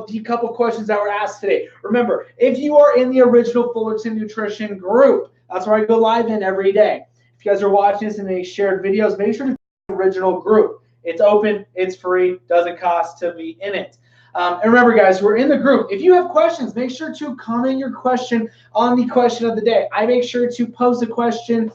of the couple questions that were asked today. Remember, if you are in the original Fullerton Nutrition group, that's where I go live in every day. If you guys are watching this and they shared videos, make sure to the original group. It's open, it's free, doesn't cost to be in it. And remember, guys, we're in the group. If you have questions, make sure to comment your question on the question of the day. I make sure to post a question.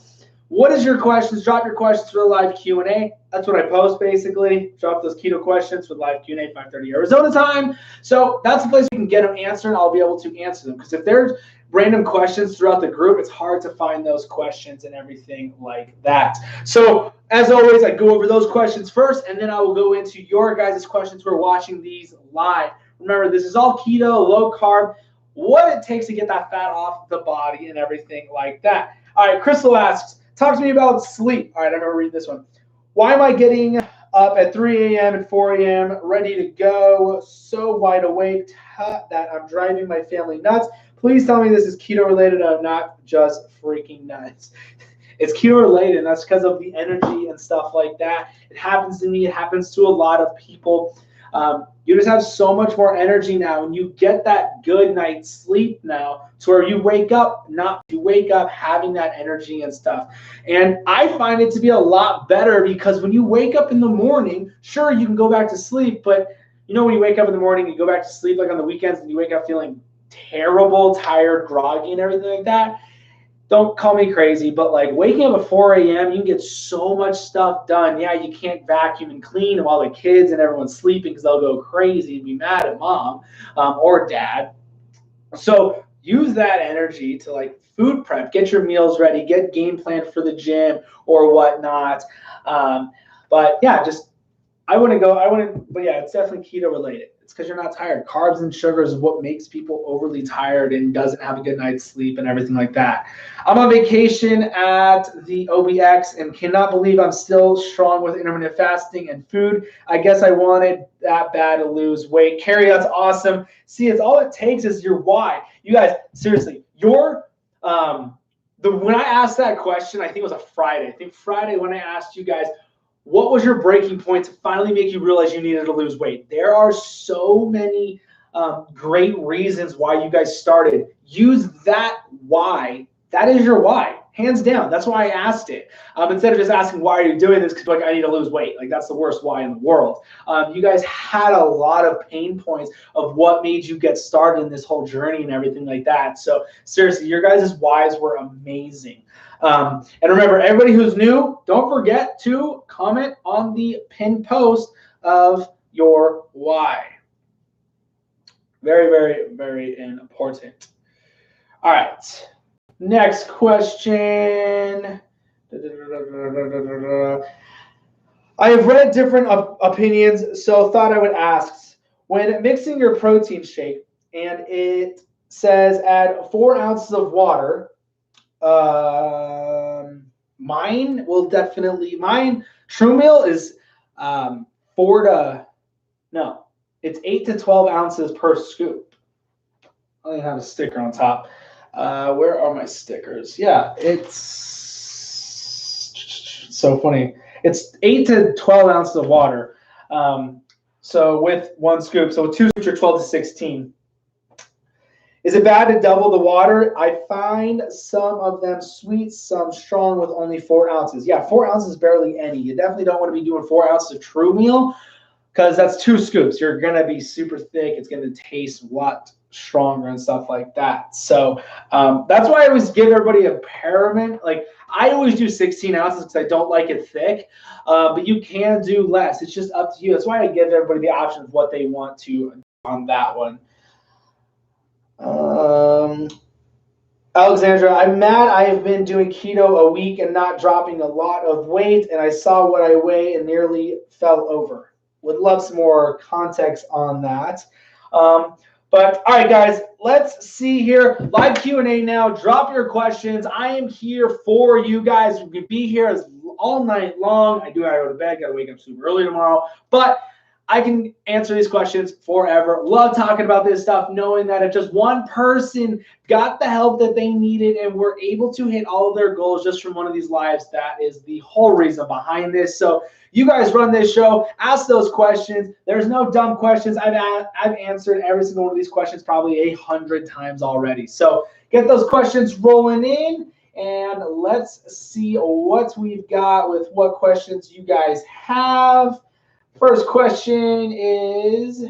What is your questions? Drop your questions for the live Q&A. That's what I post, basically. Drop those keto questions with live Q&A, 5:30 Arizona time. So that's the place you can get them answered, and I'll be able to answer them. Because if there's random questions throughout the group, it's hard to find those questions and everything like that. So as always, I go over those questions first, and then I will go into your guys' questions who are watching these live. Remember, this is all keto, low carb, what it takes to get that fat off the body and everything like that. All right, Crystal asks, talk to me about sleep. All right, I'm going to read this one. Why am I getting up at 3 a.m. and 4 a.m. ready to go, so wide awake that I'm driving my family nuts? Please tell me this is keto related. I'm not just freaking nuts. It's keto related, and that's because of the energy and stuff like that. It happens to me. It happens to a lot of people. You just have so much more energy now, and you get that good night's sleep now to where you wake up having that energy and stuff. And I find it to be a lot better because when you wake up in the morning, sure, you can go back to sleep, but you know when you wake up in the morning, you go back to sleep like on the weekends and you wake up feeling terrible, tired, groggy, and everything like that. Don't call me crazy, but like waking up at 4 a.m., you can get so much stuff done. Yeah, you can't vacuum and clean while the kids and everyone's sleeping because they'll go crazy and be mad at mom or dad. So use that energy to like food prep, get your meals ready, get game plan for the gym or whatnot. But yeah, but yeah, it's definitely keto related. It's because you're not tired. Carbs and sugars is what makes people overly tired and doesn't have a good night's sleep and everything like that. I'm on vacation at the OBX and cannot believe I'm still strong with intermittent fasting and food. I guess I wanted that bad to lose weight. Carrie, that's awesome. See, it's all it takes is your why. You guys, seriously, when I asked that question, I think it was a Friday. I think Friday when I asked you guys, what was your breaking point to finally make you realize you needed to lose weight? There are so many great reasons why you guys started. Use that why. That is your why, hands down. That's why I asked it. Instead of just asking, why are you doing this? Because like, I need to lose weight. Like, that's the worst why in the world. You guys had a lot of pain points of what made you get started in this whole journey and everything like that. So seriously, your guys' whys were amazing. And remember, everybody who's new, don't forget to comment on the pinned post of your why. Very, very, very important. All right. Next question. I have read different opinions, so thought I would ask. When mixing your protein shake, and it says add 4 ounces of water, mine True Meal is it's 8 to 12 ounces per scoop. I don't have a sticker on top. Where are my stickers? Yeah, it's so funny. It's 8 to 12 ounces of water. So with 1 scoop, so with 2 scoops, you're 12 to 16. Is it bad to double the water? I find some of them sweet, some strong with only 4 ounces. Yeah, 4 ounces is barely any. You definitely don't want to be doing 4 ounces of True Meal because that's 2 scoops. You're going to be super thick. It's going to taste a lot stronger and stuff like that. So that's why I always give everybody a pyramid. Like, I always do 16 ounces because I don't like it thick, but you can do less. It's just up to you. That's why I give everybody the option of what they want to on that one. Alexandra, I'm mad I have been doing keto a week and not dropping a lot of weight, and I saw what I weigh and nearly fell over. Would love some more context on that. But all right, guys, let's see here. Live Q&A now. Drop your questions. I am here for you guys. You can be here all night long. I do gotta go to bed. Got to wake up super early tomorrow. But I can answer these questions forever. Love talking about this stuff, knowing that if just one person got the help that they needed and were able to hit all of their goals just from one of these lives, that is the whole reason behind this. So you guys run this show, ask those questions. There's no dumb questions. I've answered every single one of these questions probably 100 times already. So get those questions rolling in, and let's see what we've got with what questions you guys have. First question is,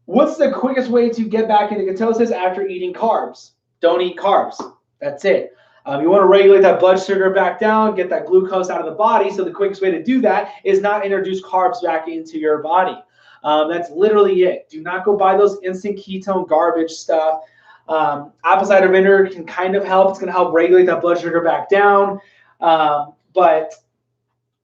what's the quickest way to get back into ketosis after eating carbs? Don't eat carbs. That's it. You want to regulate that blood sugar back down, get that glucose out of the body. So the quickest way to do that is not introduce carbs back into your body. That's literally it. Do not go buy those instant ketone garbage stuff. Apple cider vinegar can kind of help. It's going to help regulate that blood sugar back down. But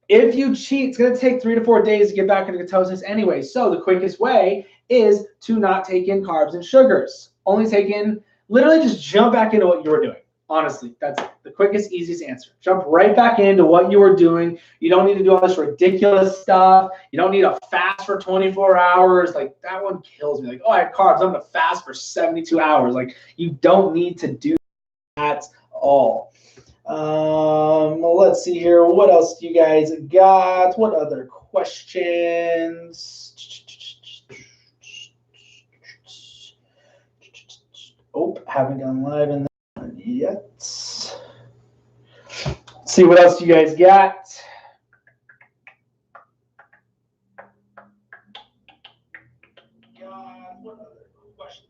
if you cheat, it's going to take 3 to 4 days to get back into ketosis anyway. So the quickest way is to not take in carbs and sugars. Only take in, literally just jump back into what you were doing. Honestly, that's the quickest, easiest answer. Jump right back into what you were doing. You don't need to do all this ridiculous stuff. You don't need a fast for 24 hours. Like, that one kills me. Like, oh, I had carbs, I'm going to fast for 72 hours. Like, you don't need to do that at all. Let's see here. What else do you guys got? What other questions? Oh, haven't gone live in that yet. Let's see what else you guys got. What other questions?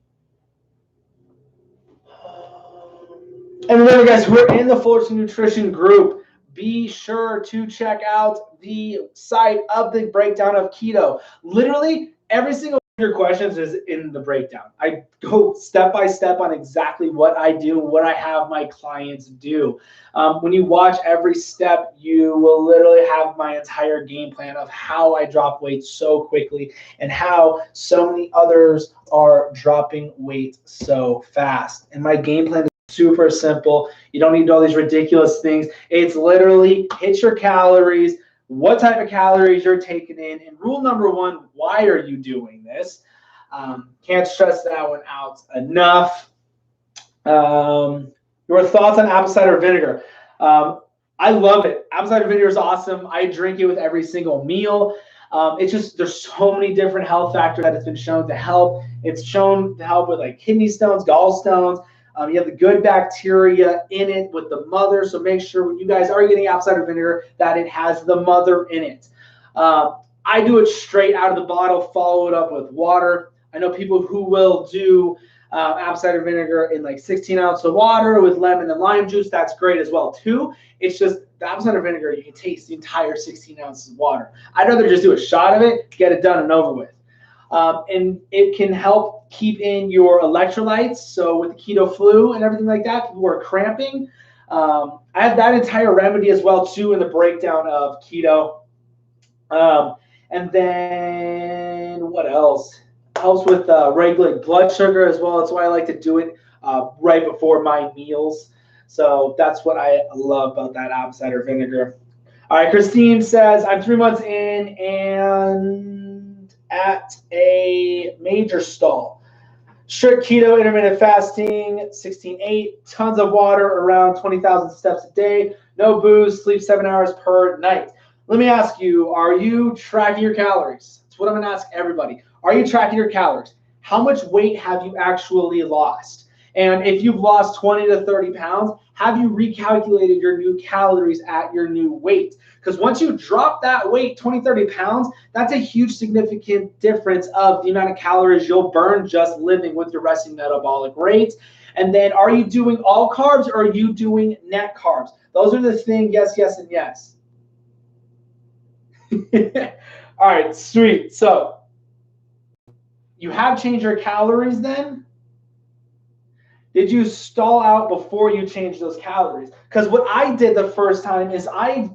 And remember, guys, we're in the Fullerton Nutrition group. Be sure to check out the site of the breakdown of keto. Literally, every single one of your questions is in the breakdown. I go step by step on exactly what I do, what I have my clients do. When you watch every step, you will literally have my entire game plan of how I drop weight so quickly and how so many others are dropping weight so fast. And my game plan is super simple. You don't need to do all these ridiculous things. It's literally hit your calories, what type of calories you're taking in, and rule number one, why are you doing this? Can't stress that one out enough. Your thoughts on apple cider vinegar? I love it. Apple cider vinegar is awesome. I drink it with every single meal. It's just, there's so many different health factors that it's been shown to help. It's shown to help with like kidney stones, gallstones. You have the good bacteria in it with the mother, so make sure when you guys are getting apple cider vinegar that it has the mother in it. I do it straight out of the bottle, follow it up with water. I know people who will do apple cider vinegar in like 16 ounces of water with lemon and lime juice. That's great as well too. It's just the apple cider vinegar, you can taste the entire 16 ounces of water. I'd rather just do a shot of it, get it done and over with. And it can help keep in your electrolytes. So with the keto flu and everything like that, people are cramping. I have that entire remedy as well too in the breakdown of keto. And then what else? Helps with regulate blood sugar as well. That's why I like to do it right before my meals. So that's what I love about that apple cider vinegar. All right, Christine says, I'm 3 months in and at a major stall. Strict keto, intermittent fasting, 16-8, tons of water, around 20,000 steps a day, no booze, sleep 7 hours per night. Let me ask you, are you tracking your calories? That's what I'm going to ask everybody. Are you tracking your calories? How much weight have you actually lost? And if you've lost 20 to 30 pounds, have you recalculated your new calories at your new weight? Because once you drop that weight, 20, 30 pounds, that's a huge significant difference of the amount of calories you'll burn just living with your resting metabolic rate. And then are you doing all carbs or are you doing net carbs? Those are the things, yes, yes, and yes. All right, sweet. So you have changed your calories then? Did you stall out before you changed those calories? Because what I did the first time is I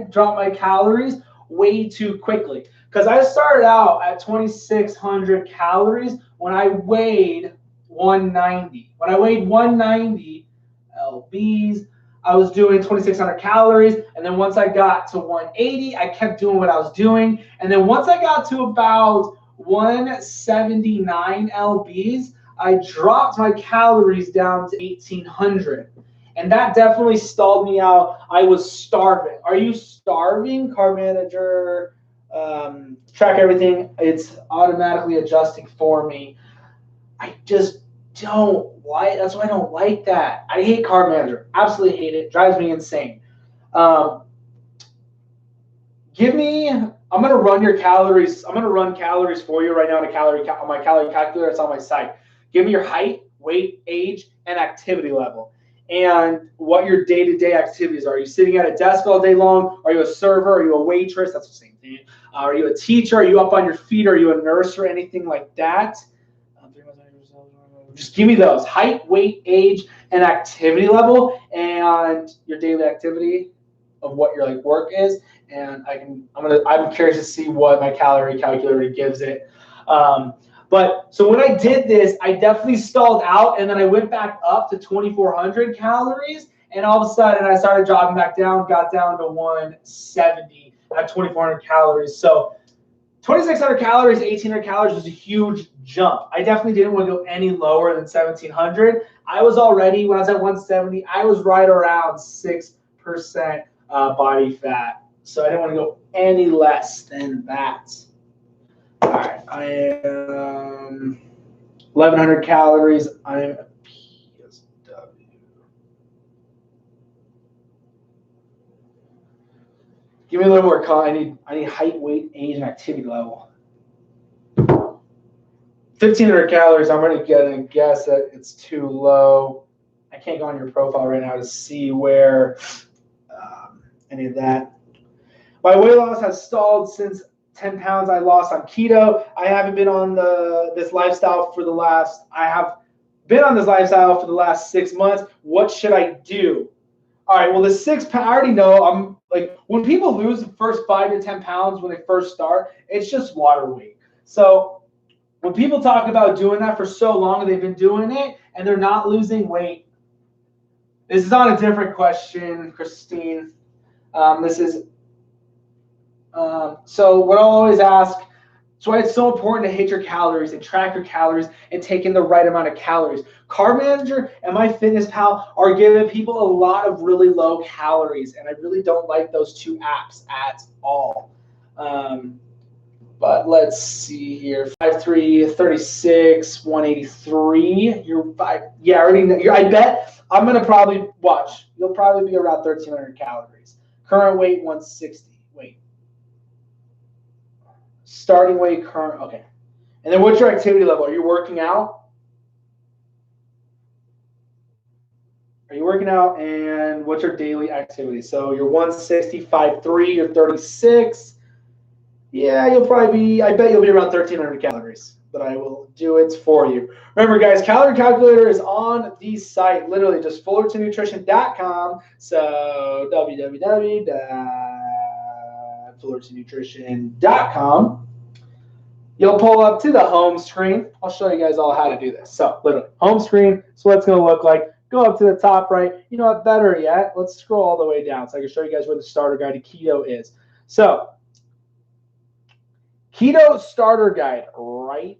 dropped my calories way too quickly. Because I started out at 2,600 calories when I weighed 190. When I weighed 190 lbs, I was doing 2,600 calories. And then once I got to 180, I kept doing what I was doing. And then once I got to about 179 lbs, I dropped my calories down to 1,800. And that definitely stalled me out. I was starving. Are you starving? Carb Manager, track everything. It's automatically adjusting for me. I just don't like, that's why I don't like that. I hate Carb Manager. Absolutely hate it. Drives me insane. I'm going to run your calories. I'm going to run calories for you right now on my calorie calculator. It's on my site. Give me your height, weight, age, and activity level. And what your day-to-day activities are. Are you sitting at a desk all day long? Are you a server? Are you a waitress? That's the same thing. Are you a teacher? Are you up on your feet? Are you a nurse or anything like that? Just give me those: height, weight, age, and activity level, and your daily activity of what your work is. And I'm curious to see what my calorie calculator gives it. But so when I did this, I definitely stalled out, and then I went back up to 2,400 calories, and all of a sudden I started dropping back down, got down to 170 at 2,400 calories. So 2,600 calories, 1,800 calories was a huge jump. I definitely didn't want to go any lower than 1,700. I was already, when I was at 170, I was right around 6% body fat. So I didn't want to go any less than that. All right, I am 1,100 calories. I'm a PSW. Give me a little more I need height, weight, age, and activity level. 1,500 calories. I'm going to guess that it's too low. I can't go on your profile right now to see where any of that. My weight loss has stalled since 10 pounds I lost on keto. I haven't been on this lifestyle for the last. I have been on this lifestyle for the last 6 months. What should I do? All right. Well, the 6 pounds. I already know. I'm like, when people lose the first 5 to 10 pounds when they first start, it's just water weight. So when people talk about doing that for so long and they've been doing it and they're not losing weight, this is on a different question, Christine. This is. So what I'll always ask, that's why it's so important to hit your calories and track your calories and take in the right amount of calories. Carb Manager and MyFitnessPal are giving people a lot of really low calories, and I really don't like those two apps at all. But let's see here: 5'3", 36, 183. You're 5. Yeah, already. I bet I'm gonna probably watch. You'll probably be around 1,300 calories. Current weight 160. Wait. Starting weight, current. Okay. And then what's your activity level? Are you working out? Are you working out? And what's your daily activity? So you're 160, 5'3", you're 36. Yeah, you'll probably be, I bet you'll be around 1,300 calories, but I will do it for you. Remember, guys, calorie calculator is on the site, literally just fullertonnutrition.com. So www.fullertonnutrition.com. You'll pull up to the home screen. I'll show you guys all how to do this. So literally, home screen, so what it's going to look like. Go up to the top right. You know what, better yet, let's scroll all the way down so I can show you guys where the starter guide to keto is. So keto starter guide right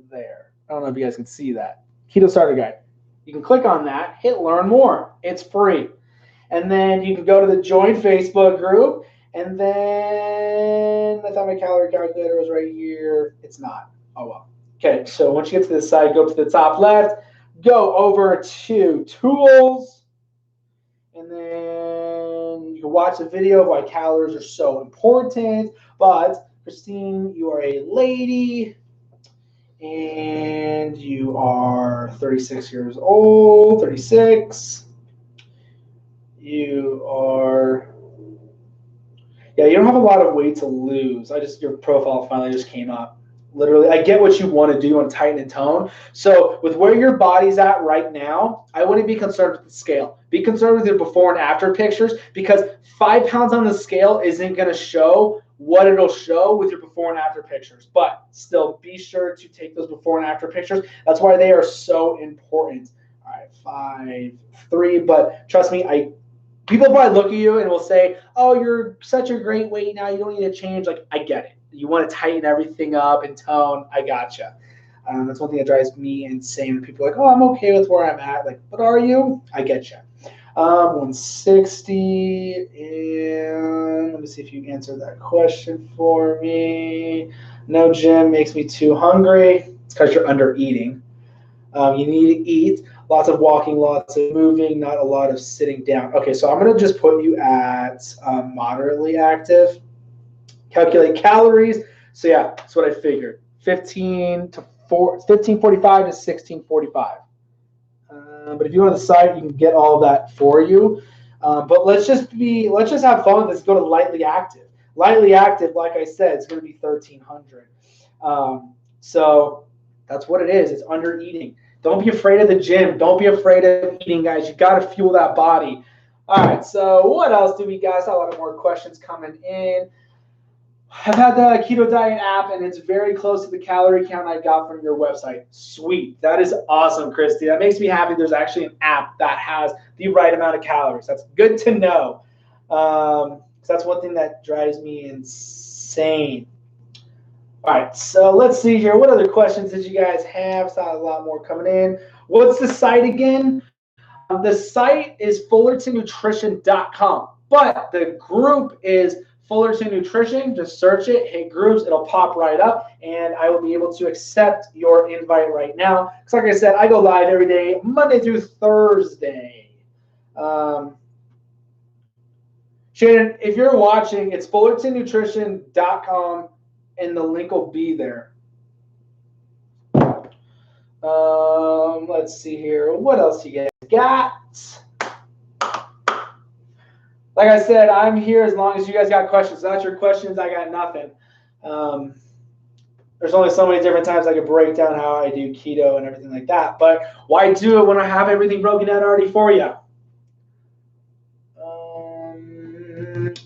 there. I don't know if you guys can see that. Keto starter guide. You can click on that, hit learn more. It's free. And then you can go to the join Facebook group. And then I thought my calorie calculator was right here. It's not. Oh, well. Okay, so once you get to this side, go to the top left, go over to tools, and then you can watch the video of why calories are so important. But Christine, you are a lady, and you are 36 years old, 36. You are... Yeah, you don't have a lot of weight to lose. Your profile finally just came up. Literally, I get what you want to do. You want to tighten and tone. So with where your body's at right now, I wouldn't be concerned with the scale. Be concerned with your before and after pictures, because 5 pounds on the scale isn't going to show what it'll show with your before and after pictures. But still, be sure to take those before and after pictures. That's why they are so important. right, 5'3", but trust me, people probably look at you and will say, "Oh, you're such a great weight now. You don't need to change." Like, I get it. You want to tighten everything up and tone. I gotcha. That's one thing that drives me insane. People are like, "Oh, I'm okay with where I'm at." Like, but are you? I get you. 160, and let me see if you answered that question for me. No gym makes me too hungry. It's because you're under eating. You need to eat. Lots of walking, lots of moving, not a lot of sitting down. Okay, so I'm going to just put you at moderately active. Calculate calories. So yeah, that's what I figured. 1545 to 1645. But if you go to the site, you can get all of that for you. But let's just have fun. Let's go to lightly active. Lightly active, like I said, it's going to be 1300. So that's what it is. It's under eating. Don't be afraid of the gym. Don't be afraid of eating, guys. You got to fuel that body. All right. So what else do we got? A lot of more questions coming in. I've had the keto diet app, and it's very close to the calorie count I got from your website. Sweet. That is awesome, Christy. That makes me happy there's actually an app that has the right amount of calories. That's good to know. So that's one thing that drives me insane. All right, so let's see here. What other questions did you guys have? Saw a lot more coming in. What's the site again? The site is fullertonnutrition.com, but the group is Fullerton Nutrition. Just search it, hit groups, it'll pop right up, and I will be able to accept your invite right now. Because like I said, I go live every day, Monday through Thursday. Shannon, if you're watching, it's fullertonnutrition.com, and the link will be there. Let's see here. What else you guys got? Like I said, I'm here as long as you guys got questions. Without your questions, I got nothing. There's only so many different times I could break down how I do keto and everything like that. But why do it when I have everything broken down already for you?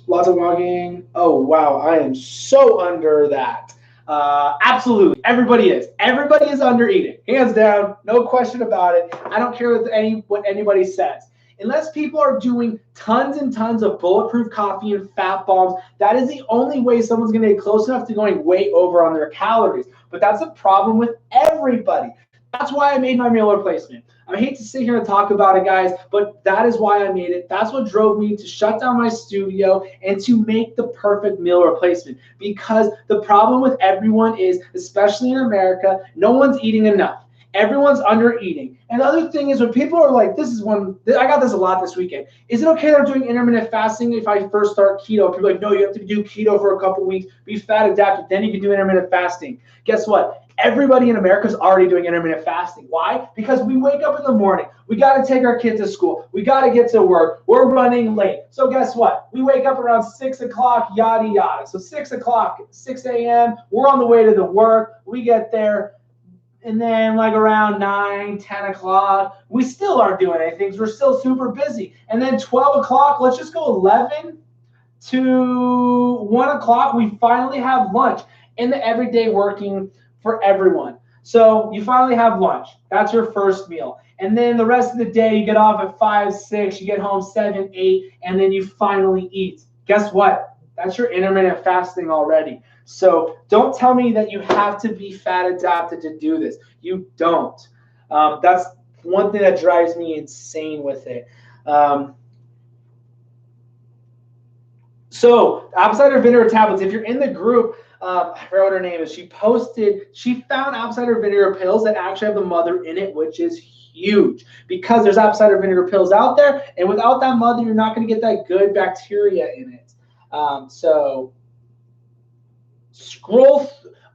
Lots of walking. Oh, wow. I am so under that. Absolutely. Everybody is. Everybody is under eating. Hands down. No question about it. I don't care what anybody says. Unless people are doing tons and tons of bulletproof coffee and fat bombs, that is the only way someone's going to get close enough to going way over on their calories. But that's a problem with everybody. That's why I made my meal replacement. I hate to sit here and talk about it, guys, but that is why I made it. That's what drove me to shut down my studio and to make the perfect meal replacement. Because the problem with everyone is, especially in America, no one's eating enough. Everyone's under eating. And the other thing is when people are like, I got this a lot this weekend. Is it okay that I'm doing intermittent fasting if I first start keto? People are like, no, you have to do keto for a couple weeks, be fat adapted, then you can do intermittent fasting. Guess what? Everybody in America is already doing intermittent fasting. Why? Because we wake up in the morning. We got to take our kids to school. We got to get to work. We're running late. So guess what? We wake up around 6 o'clock, yada, yada. So 6 o'clock, 6 a.m., we're on the way to the work. We get there. And then like around 9, 10 o'clock, we still aren't doing anything because we're still super busy. And then 12 o'clock, let's just go 11 to 1 o'clock, we finally have lunch in the everyday working for everyone. So you finally have lunch. That's your first meal. And then the rest of the day, you get off at 5, 6, you get home 7, 8, and then you finally eat. Guess what? That's your intermittent fasting already. So don't tell me that you have to be fat adapted to do this. You don't. That's one thing that drives me insane with it. So apple cider vinegar tablets, if you're in the group, I forgot what her name is. She found apple cider vinegar pills that actually have the mother in it, which is huge because there's apple cider vinegar pills out there. And without that mother, you're not going to get that good bacteria in it. So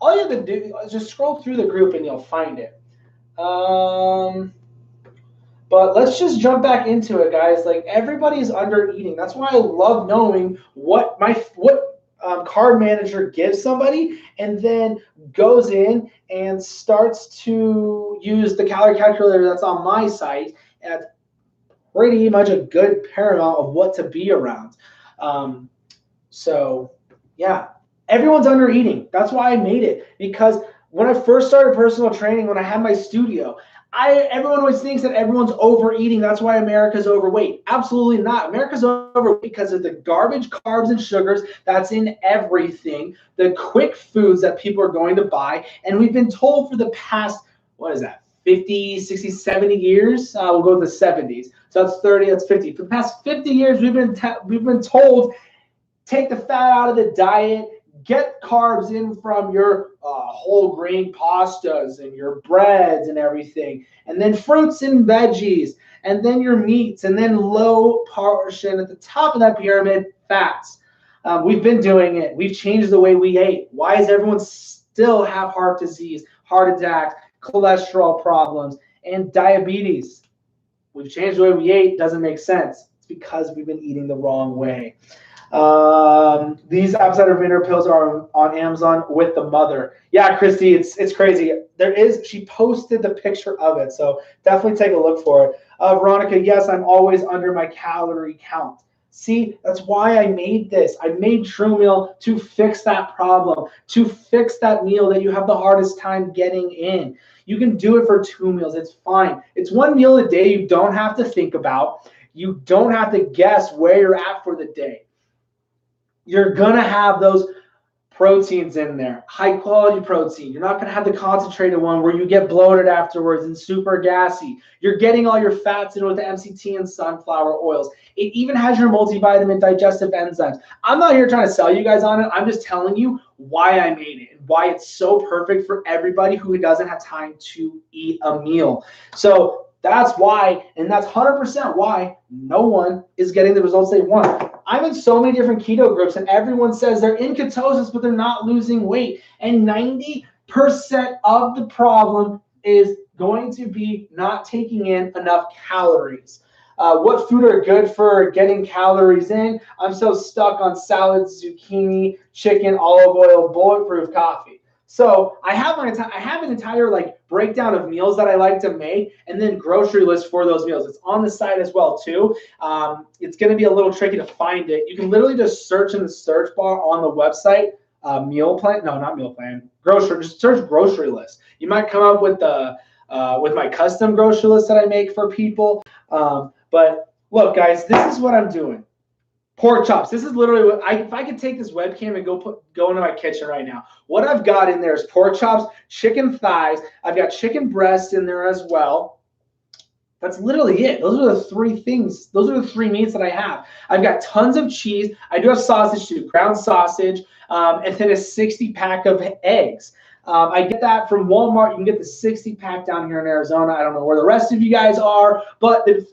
all you have to do is just scroll through the group and you'll find it. But let's just jump back into it, guys. Like everybody's under eating. That's why I love knowing what card manager gives somebody and then goes in and starts to use the calorie calculator that's on my site at pretty much a good paramount of what to be around. So yeah, everyone's under eating. That's why I made it, because when I first started personal training, when I had my studio, Everyone always thinks that everyone's overeating. That's why America's overweight. Absolutely not. America's overweight because of the garbage, carbs, and sugars that's in everything, the quick foods that people are going to buy. And we've been told for the past, what is that, 50, 60, 70 years? We'll go to the 70s. So that's 30, that's 50. For the past 50 years, we've been told, take the fat out of the diet, get carbs in from your whole grain pastas and your breads and everything, and then fruits and veggies, and then your meats, and then low portion at the top of that pyramid, fats. We've been doing it. We've changed the way we ate. Why does everyone still have heart disease, heart attacks, cholesterol problems, and diabetes? We've changed the way we ate. It doesn't make sense. It's because we've been eating the wrong way. These apple cider vinegar pills are on Amazon with the mother. Yeah, Christy, it's crazy. She posted the picture of it, so definitely take a look for it. Veronica, yes, I'm always under my calorie count. See, that's why I made this. I made True Meal to fix that problem, to fix that meal that you have the hardest time getting in. You can do it for 2 meals. It's fine. It's 1 meal a day you don't have to think about. You don't have to guess where you're at for the day. You're going to have those proteins in there, high quality protein. You're not going to have the concentrated one where you get bloated afterwards and super gassy. You're getting all your fats in with the MCT and sunflower oils. It even has your multivitamin digestive enzymes. I'm not here trying to sell you guys on it. I'm just telling you why I made it and why it's so perfect for everybody who doesn't have time to eat a meal. So that's why, and that's 100% why no one is getting the results they want. I'm in so many different keto groups, and everyone says they're in ketosis, but they're not losing weight. And 90% of the problem is going to be not taking in enough calories. What food are good for getting calories in? I'm so stuck on salad, zucchini, chicken, olive oil, bulletproof coffee. So I have an entire breakdown of meals that I like to make, and then grocery list for those meals. It's on the site as well too. It's going to be a little tricky to find it. You can literally just search in the search bar on the website, meal plan. No, not meal plan. Grocery. Just search grocery list. You might come up with with my custom grocery list that I make for people. But look, guys, this is what I'm doing. Pork chops. This is literally what if I could take this webcam and go into my kitchen right now. What I've got in there is pork chops, chicken thighs. I've got chicken breast in there as well. That's literally it. Those are the 3 things. Those are the 3 meats that I have. I've got tons of cheese. I do have sausage too, ground sausage, and then a 60-pack of eggs. I get that from Walmart. You can get the 60-pack down here in Arizona. I don't know where the rest of you guys are, but the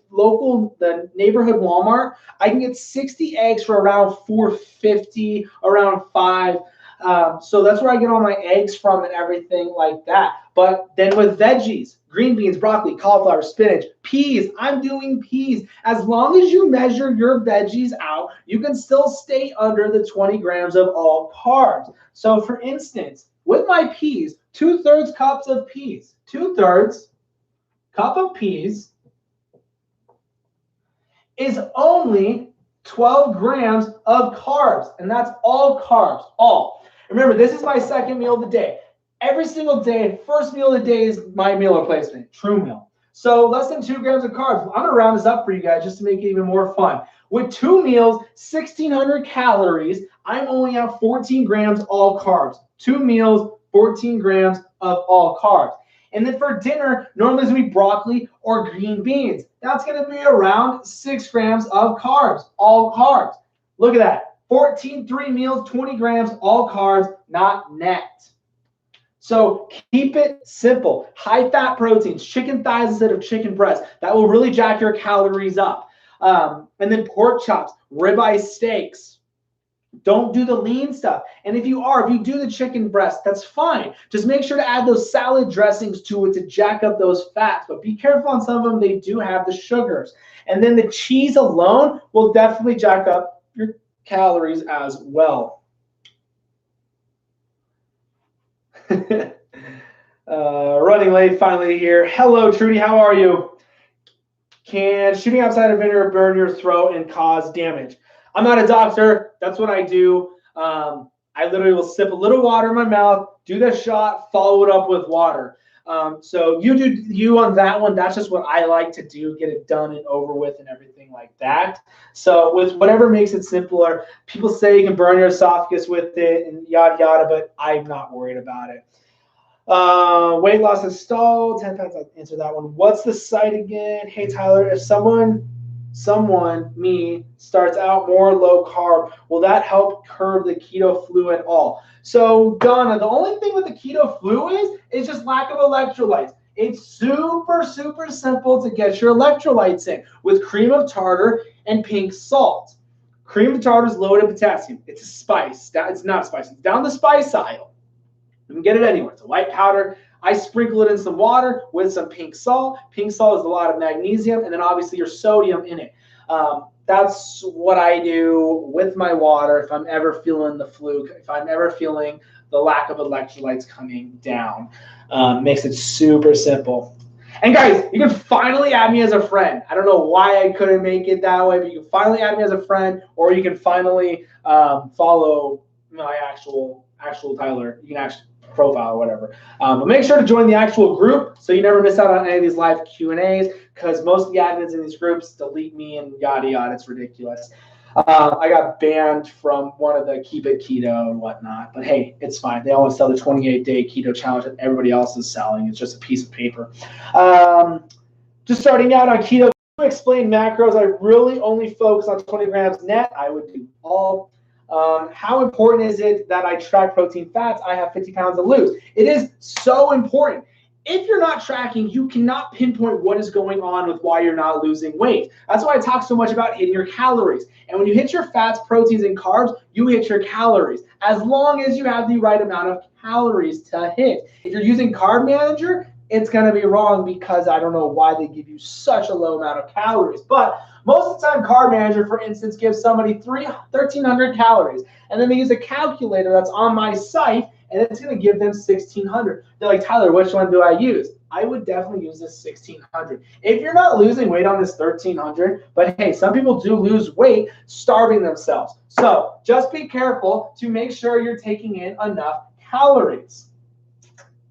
neighborhood Walmart, I can get 60 eggs for around $4.50, around $5. So that's where I get all my eggs from and everything like that. But then with veggies, green beans, broccoli, cauliflower, spinach, peas, I'm doing peas. As long as you measure your veggies out, you can still stay under the 20 grams of all carbs. So for instance, with my peas, 2/3 cups of peas, 2/3 cup of peas is only 12 grams of carbs, and that's all carbs, all. Remember, this is my second meal of the day. Every single day, first meal of the day is my meal replacement, True Meal. So less than 2 grams of carbs. I'm going to round this up for you guys just to make it even more fun. With 2 meals, 1,600 calories, I'm only at 14 grams all carbs. 2 meals, 14 grams of all carbs. And then for dinner, normally it's going to be broccoli or green beans. That's going to be around 6 grams of carbs, all carbs. Look at that. 3 meals, 20 grams, all carbs, not net. So keep it simple. High fat proteins, chicken thighs instead of chicken breast. That will really jack your calories up. And then pork chops, ribeye steaks. Don't do the lean stuff. And if you do the chicken breast, that's fine. Just make sure to add those salad dressings to it to jack up those fats. But be careful on some of them. They do have the sugars. And then the cheese alone will definitely jack up your calories as well. Running late finally here. Hello, Trudy. How are you? Can shooting outside of vinegar burn your throat and cause damage? I'm not a doctor. That's what I do. I literally will sip a little water in my mouth, do the shot, follow it up with water. So you do you on that one. That's just what I like to do, get it done and over with and everything like that. So with whatever makes it simpler, people say you can burn your esophagus with it and yada yada, but I'm not worried about it. Weight loss is stalled. 10 pounds. I'll answer that one. What's the site again? Hey Tyler, if me starts out more low carb, will that help curb the keto flu at all? So Donna, the only thing with the keto flu is just lack of electrolytes. It's super, super simple to get your electrolytes in with cream of tartar and pink salt. Cream of tartar is loaded in potassium. It's a spice. It's not a spice. It's down the spice aisle. You can get it anywhere. It's a white powder. I sprinkle it in some water with some pink salt. Pink salt is a lot of magnesium, and then obviously your sodium in it. That's what I do with my water if I'm ever feeling the flu, if I'm ever feeling the lack of electrolytes coming down. Makes it super simple. And guys, you can finally add me as a friend. I don't know why I couldn't make it that way, but you can finally add me as a friend, or you can finally follow my actual Tyler. You can actually profile or whatever. But make sure to join the actual group so you never miss out on any of these live Q&As, because most of the admins in these groups delete me and yada yada. It's ridiculous. I got banned from one of the Keep It Keto and whatnot, but hey, it's fine. They always sell the 28-day keto challenge that everybody else is selling. It's just a piece of paper. Just starting out on keto, to explain macros, I really only focus on 20 grams net. I would do all. How important is it that I track protein fats? I have 50 pounds to lose. It is so important. If you're not tracking, you cannot pinpoint what is going on with why you're not losing weight. That's why I talk so much about hitting your calories. And when you hit your fats, proteins, and carbs, you hit your calories, as long as you have the right amount of calories to hit. If you're using Carb Manager, it's going to be wrong, because I don't know why they give you such a low amount of calories. But most of the time, Carb Manager, for instance, gives somebody 1,300 calories. And then they use a calculator that's on my site, and it's going to give them 1,600. They're like, Tyler, which one do I use? I would definitely use this 1,600. If you're not losing weight on this 1,300, but hey, some people do lose weight starving themselves. So just be careful to make sure you're taking in enough calories.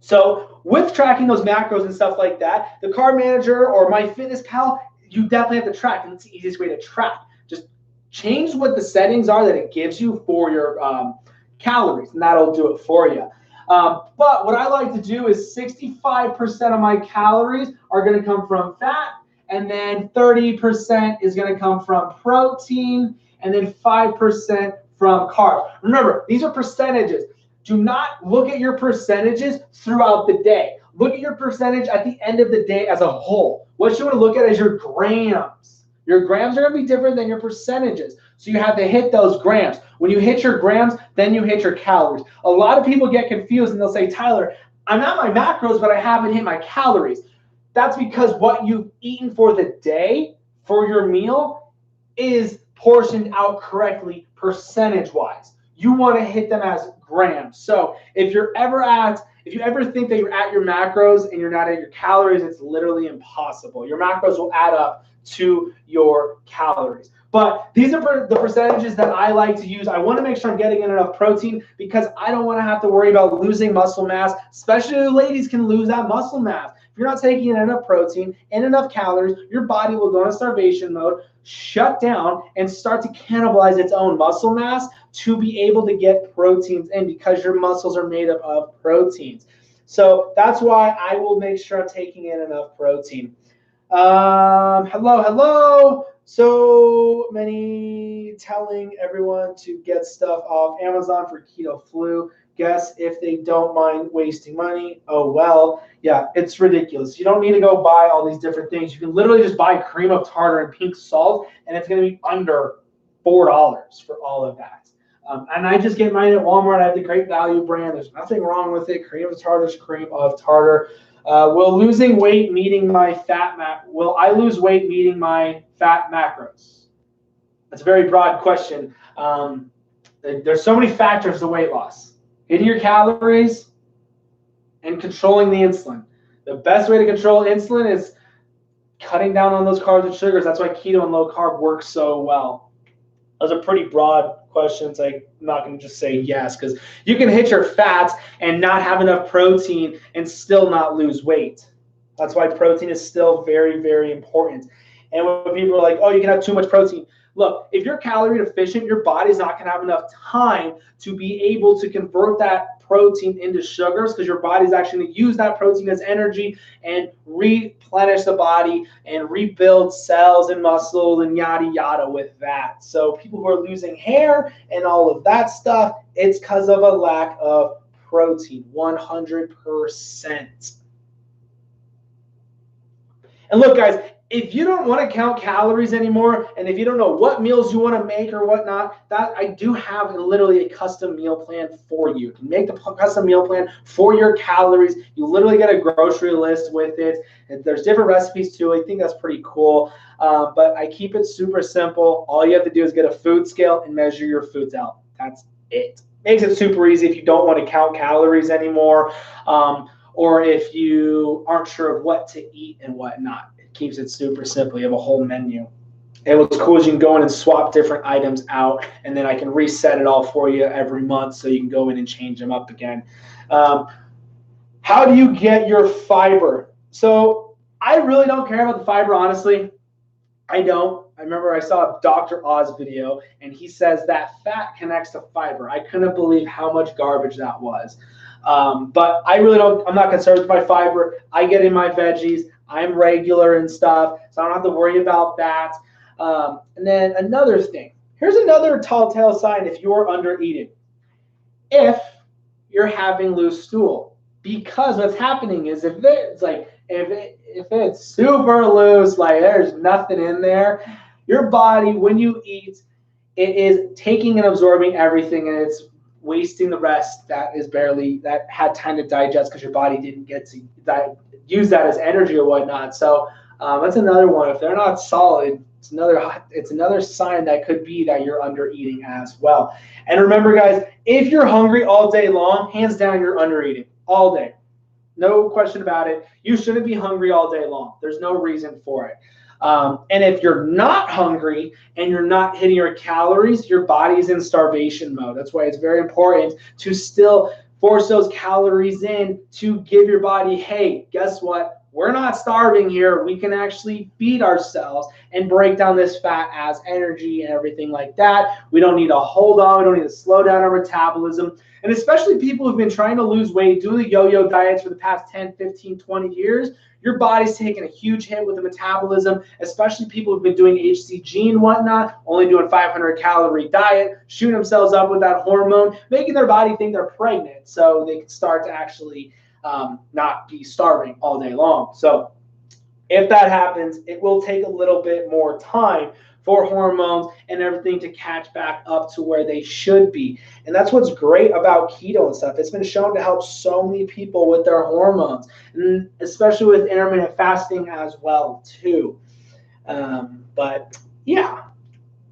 So with tracking those macros and stuff like that, the Carb Manager or MyFitnessPal, you definitely have to track, and it's the easiest way to track. Just change what the settings are that it gives you for your calories, and that'll do it for you. But what I like to do is 65% of my calories are going to come from fat, and then 30% is going to come from protein, and then 5% from carbs. Remember, these are percentages. Do not look at your percentages throughout the day. Look at your percentage at the end of the day as a whole. What you want to look at is your grams. Your grams are going to be different than your percentages. So you have to hit those grams. When you hit your grams, then you hit your calories. A lot of people get confused and they'll say, Tyler, I'm at my macros, but I haven't hit my calories. That's because what you've eaten for the day, for your meal, is portioned out correctly percentage-wise. You want to hit them as grams. So if you ever think that you're at your macros and you're not at your calories, it's literally impossible. Your macros will add up to your calories. But these are the percentages that I like to use. I want to make sure I'm getting in enough protein, because I don't want to have to worry about losing muscle mass, especially ladies can lose that muscle mass. If you're not taking in enough protein and enough calories, your body will go into starvation mode, shut down, and start to cannibalize its own muscle mass to be able to get proteins in, because your muscles are made up of proteins. So that's why I will make sure I'm taking in enough protein. Hello. So many telling everyone to get stuff off Amazon for keto flu. Guess if they don't mind wasting money. Oh, well, yeah, it's ridiculous. You don't need to go buy all these different things. You can literally just buy cream of tartar and pink salt, and it's going to be under $4 for all of that. And I just get mine at Walmart. I have the Great Value brand. There's nothing wrong with it. Cream of tartar is cream of tartar. Will losing weight meeting my will I lose weight meeting my fat macros? That's a very broad question. There's so many factors to weight loss. Hitting your calories and controlling the insulin. The best way to control insulin is cutting down on those carbs and sugars. That's why keto and low carb work so well. Those are pretty broad questions, I'm not going to just say yes, because you can hit your fats and not have enough protein and still not lose weight. That's why protein is still very, very important. And when people are like, oh, you can have too much protein. Look, if you're calorie deficient, your body's not going to have enough time to be able to convert that protein into sugars, because your body's actually going to use that protein as energy and replenish the body and rebuild cells and muscles and yada yada with that. So people who are losing hair and all of that stuff, it's because of a lack of protein, 100%. And look, guys, if you don't want to count calories anymore, and if you don't know what meals you want to make or whatnot, that I do have literally a custom meal plan for you. You can make the custom meal plan for your calories. You literally get a grocery list with it. And there's different recipes too. I think that's pretty cool. But I keep it super simple. All you have to do is get a food scale and measure your foods out. That's it. Makes it super easy if you don't want to count calories anymore. Or if you aren't sure of what to eat and whatnot. It keeps it super simple. You have a whole menu. And what's cool is you can go in and swap different items out, and then I can reset it all for you every month so you can go in and change them up again. How do you get your fiber? So I really don't care about the fiber, honestly. I don't. I remember I saw a Dr. Oz video, and he says that fat connects to fiber. I couldn't believe how much garbage that was. But I really don't, I'm not concerned with my fiber. I get in my veggies. I'm regular and stuff, so I don't have to worry about that. And then another thing, here's another telltale sign if you're under eating. If you're having loose stool, because what's happening is if it's super loose, like there's nothing in there, your body, when you eat, it is taking and absorbing everything, and it's wasting the rest that had time to digest because your body didn't get to use that as energy or whatnot. So that's another one. If they're not solid, it's another sign that could be that you're under eating as well. And remember, guys, if you're hungry all day long, hands down, you're under eating all day. No question about it. You shouldn't be hungry all day long. There's no reason for it. And if you're not hungry and you're not hitting your calories, your body's in starvation mode. That's why it's very important to still force those calories in to give your body, hey, guess what? We're not starving here. We can actually feed ourselves and break down this fat as energy and everything like that. We don't need to hold on. We don't need to slow down our metabolism. And especially people who've been trying to lose weight, doing the yo-yo diets for the past 10, 15, 20 years, your body's taking a huge hit with the metabolism, especially people who've been doing HCG and whatnot, only doing 500-calorie diet, shooting themselves up with that hormone, making their body think they're pregnant so they can start to actually not be starving all day long. So if that happens, it will take a little bit more time for hormones and everything to catch back up to where they should be. And that's what's great about keto and stuff. It's been shown to help so many people with their hormones, and especially with intermittent fasting as well too. But yeah,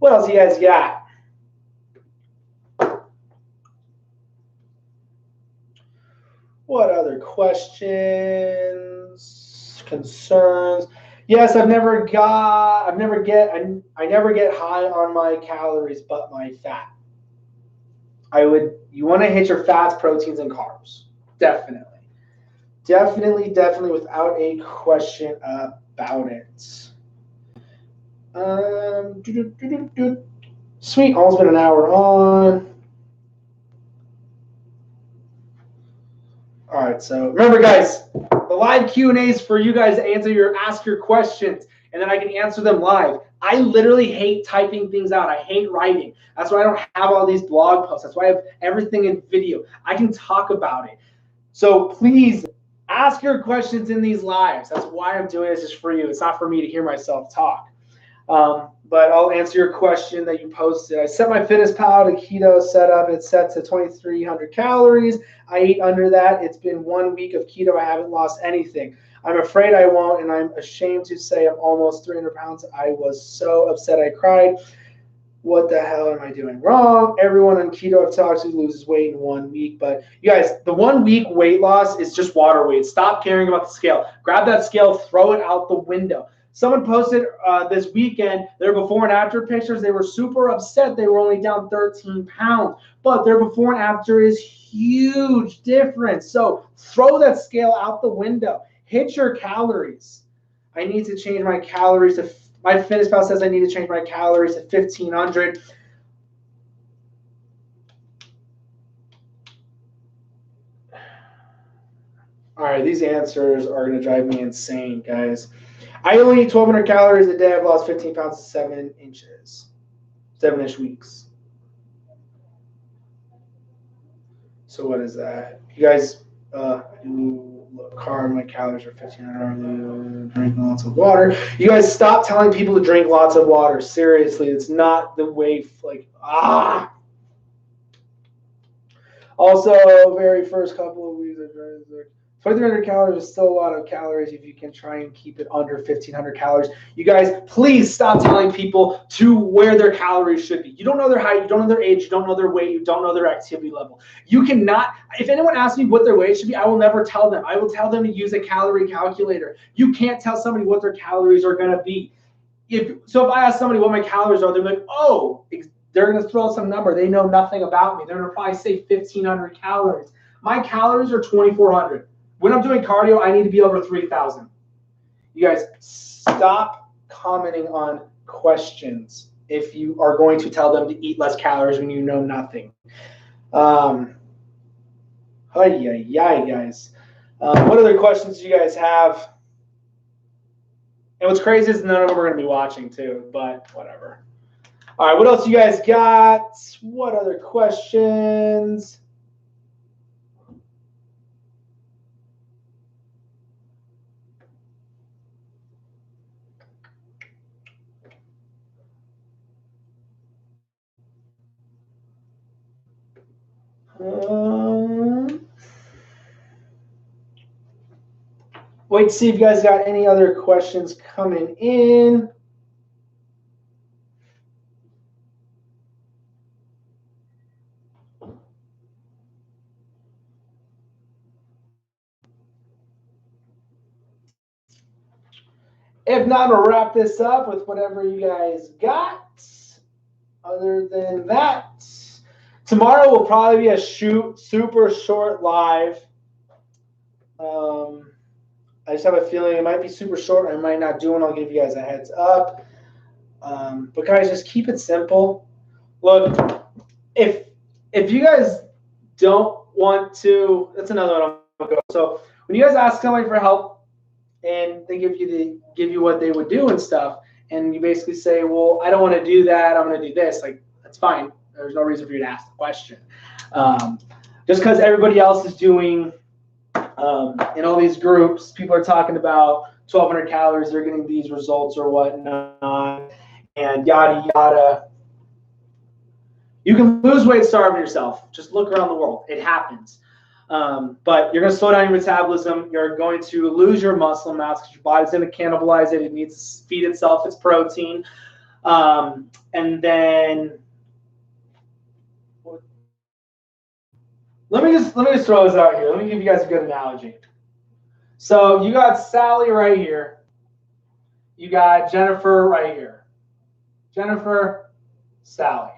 what else you guys got? What other questions, concerns? Yes, I never get high on my calories, but my fat. You want to hit your fats, proteins, and carbs. Definitely, without a question about it. Sweet, almost been an hour on. All right, so remember, guys, the live Q&As for you guys to ask your questions, and then I can answer them live. I literally hate typing things out. I hate writing. That's why I don't have all these blog posts. That's why I have everything in video. I can talk about it. So please ask your questions in these lives. That's why I'm doing this, is for you. It's not for me to hear myself talk. But I'll answer your question that you posted. I set my FitnessPal to keto setup. It's set to 2,300 calories. I eat under that. It's been 1 week of keto. I haven't lost anything. I'm afraid I won't, and I'm ashamed to say I'm almost 300 pounds. I was so upset I cried. What the hell am I doing wrong? Everyone on keto I've talked to loses weight in 1 week. But you guys, the 1 week weight loss is just water weight. Stop caring about the scale. Grab that scale, throw it out the window. Someone posted this weekend their before and after pictures. They were super upset. They were only down 13 pounds, but their before and after is huge difference. So throw that scale out the window. Hit your calories. I need to change my calories. My FitnessPal says I need to change my calories to 1,500. All right, these answers are going to drive me insane, guys. I only eat 1,200 calories a day. I've lost 15 pounds in 7 inches. 7-ish weeks. So what is that? You guys, carb, my calories are 1,500. Drink lots of water. You guys stop telling people to drink lots of water. Seriously, it's not the way. Also, very first couple of weeks, 2,300 calories is still a lot of calories if you can try and keep it under 1,500 calories. You guys, please stop telling people to where their calories should be. You don't know their height, you don't know their age, you don't know their weight, you don't know their activity level. You cannot, if anyone asks me what their weight should be, I will never tell them. I will tell them to use a calorie calculator. You can't tell somebody what their calories are going to be. If I ask somebody what my calories are, they're like, oh, they're going to throw out some number. They know nothing about me. They're going to probably say 1,500 calories. My calories are 2,400. When I'm doing cardio, I need to be over 3,000. You guys, stop commenting on questions if you are going to tell them to eat less calories when you know nothing. Guys. What other questions do you guys have? And what's crazy is none of them are going to be watching too, but whatever. All right, what else you guys got? What other questions? Wait to see if you guys got any other questions coming in. If not, we'll wrap this up with whatever you guys got. Other than that, tomorrow will probably be a super short live. I just have a feeling it might be super short. I might not do one. I'll give you guys a heads up. But guys, just keep it simple. Look, if you guys don't want to, that's another one I'll go. So when you guys ask somebody for help and they give you what they would do and stuff, and you basically say, well, I don't want to do that. I'm going to do this. Like, that's fine. There's no reason for you to ask the question. Just because everybody else is doing, in all these groups, people are talking about 1,200 calories, they're getting these results or whatnot, and yada, yada. You can lose weight starving yourself. Just look around the world. It happens. But you're going to slow down your metabolism. You're going to lose your muscle mass because your body's going to cannibalize it. It needs to feed itself its protein. And then let me just throw this out here. Let me give you guys a good analogy. So you got Sally right here. You got Jennifer right here. Jennifer, Sally.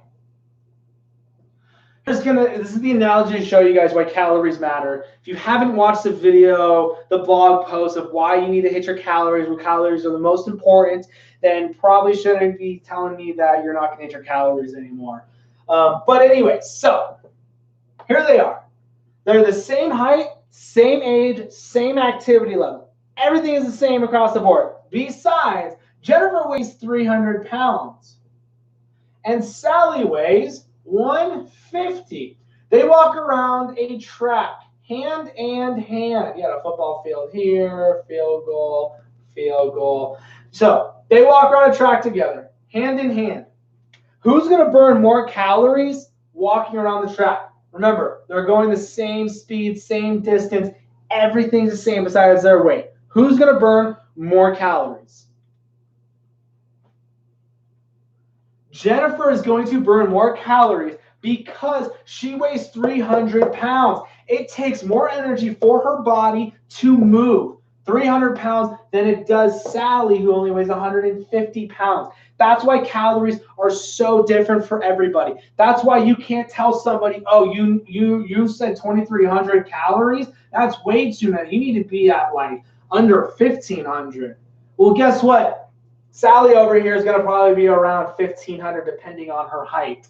This is the analogy to show you guys why calories matter. If you haven't watched the video, the blog post of why you need to hit your calories, where calories are the most important, then probably shouldn't be telling me that you're not going to hit your calories anymore. But anyway, so here they are. They're the same height, same age, same activity level. Everything is the same across the board. Besides, Jennifer weighs 300 pounds and Sally weighs 150. They walk around a track, hand and hand. You got a football field here, field goal, field goal. So they walk around a track together, hand in hand. Who's going to burn more calories walking around the track? Remember, they're going the same speed, same distance. Everything's the same besides their weight. Who's going to burn more calories? Jennifer is going to burn more calories because she weighs 300 pounds. It takes more energy for her body to move. 300 pounds than it does Sally, who only weighs 150 pounds. That's why calories are so different for everybody. That's why you can't tell somebody, oh, you said 2,300 calories. That's way too many. You need to be at like under 1,500. Well, guess what? Sally over here is going to probably be around 1,500 depending on her height.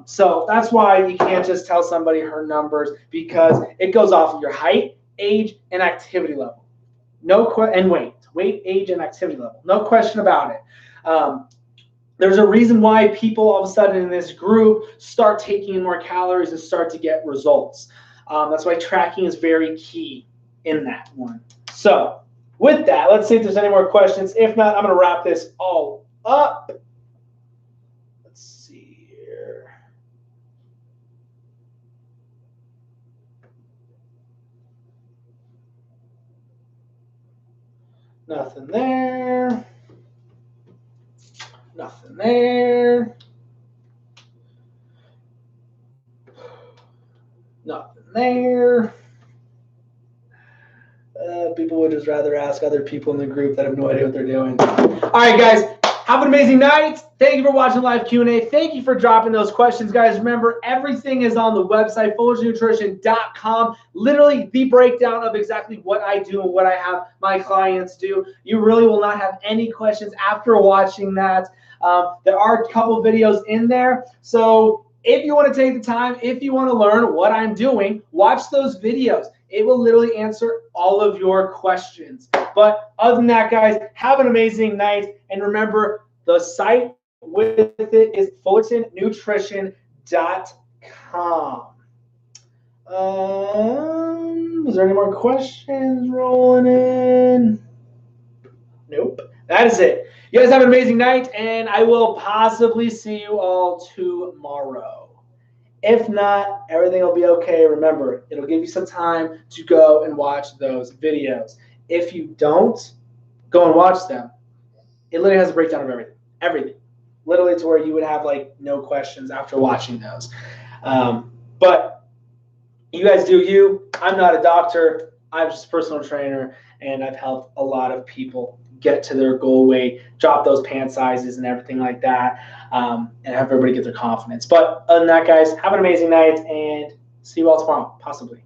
So that's why you can't just tell somebody her numbers, because it goes off of your height, age, and activity level. And weight, age, and activity level. No question about it. There's a reason why people all of a sudden in this group start taking in more calories and start to get results. That's why tracking is very key in that one. So with that, let's see if there's any more questions. If not, I'm going to wrap this all up. Let's see here. Nothing there. Nothing there. Nothing there. People would just rather ask other people in the group that have no idea what they're doing. All right, guys. Have an amazing night. Thank you for watching live Q&A. Thank you for dropping those questions, guys. Remember, everything is on the website, FullertonNutrition.com. Literally the breakdown of exactly what I do and what I have my clients do. You really will not have any questions after watching that. There are a couple videos in there. So if you want to take the time, if you want to learn what I'm doing, watch those videos. It will literally answer all of your questions. But other than that, guys, have an amazing night. And remember, the site with it is FullertonNutrition.com. Is there any more questions rolling in? Nope. That is it. You guys have an amazing night, and I will possibly see you all tomorrow. If not, everything will be okay. Remember, it'll give you some time to go and watch those videos. If you don't, go and watch them. It literally has a breakdown of everything. Everything. Literally to where you would have like no questions after watching those. But you guys do you. I'm not a doctor. I'm just a personal trainer, and I've helped a lot of people get to their goal weight, drop those pant sizes and everything like that, and have everybody get their confidence. But other than that, guys, have an amazing night, and see you all tomorrow, possibly.